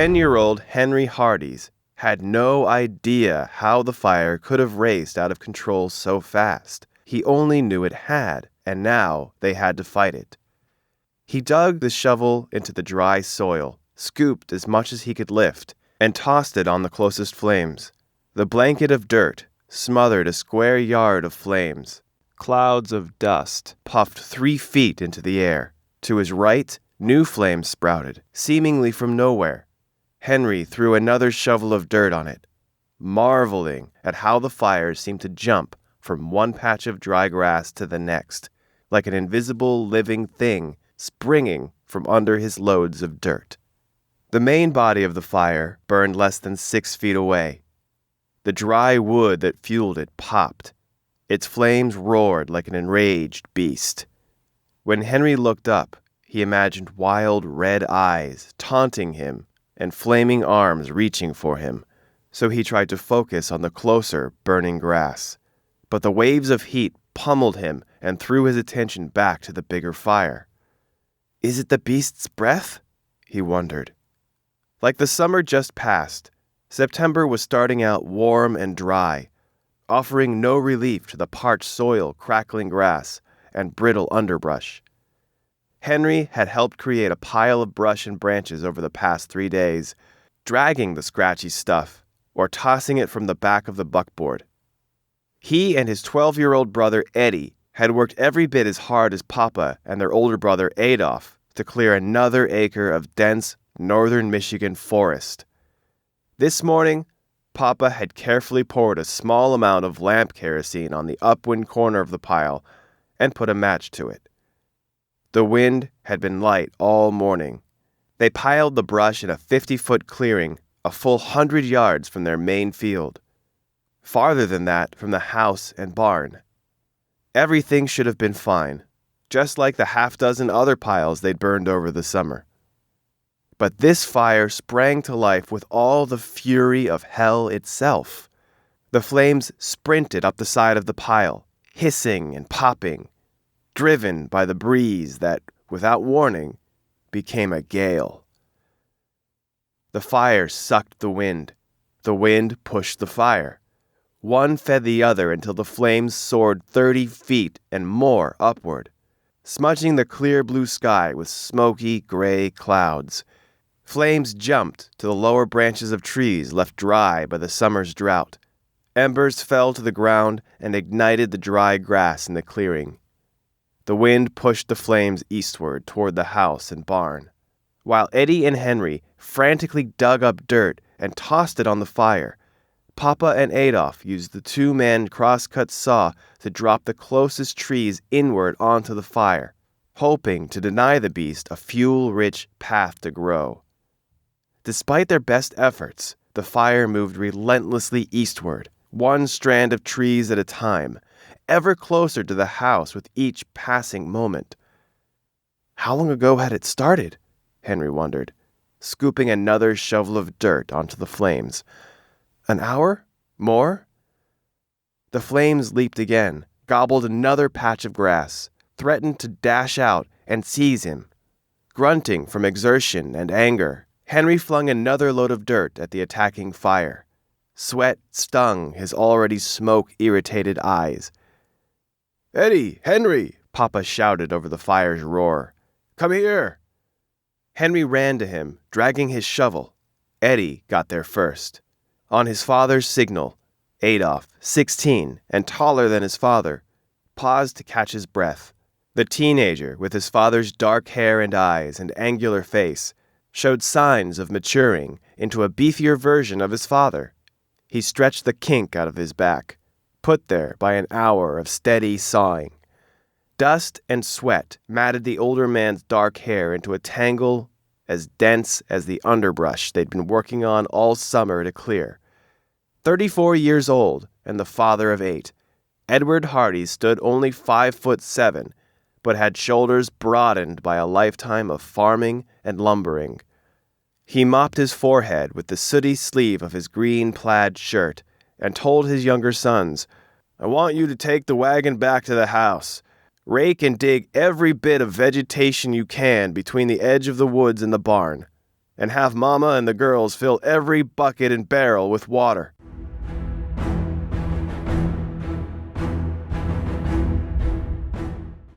10-year-old Henry Hardies had no idea how the fire could have raced out of control so fast. He only knew it had, and now they had to fight it. He dug the shovel into the dry soil, scooped as much as he could lift, and tossed it on the closest flames. The blanket of dirt smothered a square yard of flames. Clouds of dust puffed 3 feet into the air. To his right, new flames sprouted, seemingly from nowhere. Henry threw another shovel of dirt on it, marveling at how the fire seemed to jump from one patch of dry grass to the next, like an invisible living thing springing from under his loads of dirt. The main body of the fire burned less than 6 feet away. The dry wood that fueled it popped. Its flames roared like an enraged beast. When Henry looked up, he imagined wild red eyes taunting him and flaming arms reaching for him, so he tried to focus on the closer burning grass. But the waves of heat pummeled him and threw his attention back to the bigger fire. Is it the beast's breath? He wondered. Like the summer just passed, September was starting out warm and dry, offering no relief to the parched soil, crackling grass, and brittle underbrush. Henry had helped create a pile of brush and branches over the past 3 days, dragging the scratchy stuff or tossing it from the back of the buckboard. He and his 12-year-old brother Eddie had worked every bit as hard as Papa and their older brother Adolf to clear another acre of dense northern Michigan forest. This morning, Papa had carefully poured a small amount of lamp kerosene on the upwind corner of the pile and put a match to it. The wind had been light all morning. They piled the brush in a 50-foot clearing a full 100 yards from their main field, farther than that from the house and barn. Everything should have been fine, just like the half-dozen other piles they'd burned over the summer. But this fire sprang to life with all the fury of hell itself. The flames sprinted up the side of the pile, hissing and popping, driven by the breeze that, without warning, became a gale. The fire sucked the wind. The wind pushed the fire. One fed the other until the flames soared 30 feet and more upward, smudging the clear blue sky with smoky gray clouds. Flames jumped to the lower branches of trees left dry by the summer's drought. Embers fell to the ground and ignited the dry grass in the clearing. The wind pushed the flames eastward toward the house and barn, while Eddie and Henry frantically dug up dirt and tossed it on the fire. Papa and Adolf used the 2-man crosscut saw to drop the closest trees inward onto the fire, hoping to deny the beast a fuel-rich path to grow. Despite their best efforts, the fire moved relentlessly eastward, one strand of trees at a time, ever closer to the house with each passing moment. How long ago had it started? Henry wondered, scooping another shovel of dirt onto the flames. An hour? More? The flames leaped again, gobbled another patch of grass, threatened to dash out and seize him. Grunting from exertion and anger, Henry flung another load of dirt at the attacking fire. Sweat stung his already smoke-irritated eyes. "Eddie! Henry!" Papa shouted over the fire's roar. "Come here!" Henry ran to him, dragging his shovel. Eddie got there first. On his father's signal, Adolf, 16 and taller than his father, paused to catch his breath. The teenager, with his father's dark hair and eyes and angular face, showed signs of maturing into a beefier version of his father. He stretched the kink out of his back, put there by an hour of steady sawing. Dust and sweat matted the older man's dark hair into a tangle as dense as the underbrush they'd been working on all summer to clear. 34 years old and the father of 8, Edward Hardies stood only 5'7", but had shoulders broadened by a lifetime of farming and lumbering. He mopped his forehead with the sooty sleeve of his green plaid shirt and told his younger sons, "I want you to take the wagon back to the house. Rake and dig every bit of vegetation you can between the edge of the woods and the barn, and have Mama and the girls fill every bucket and barrel with water.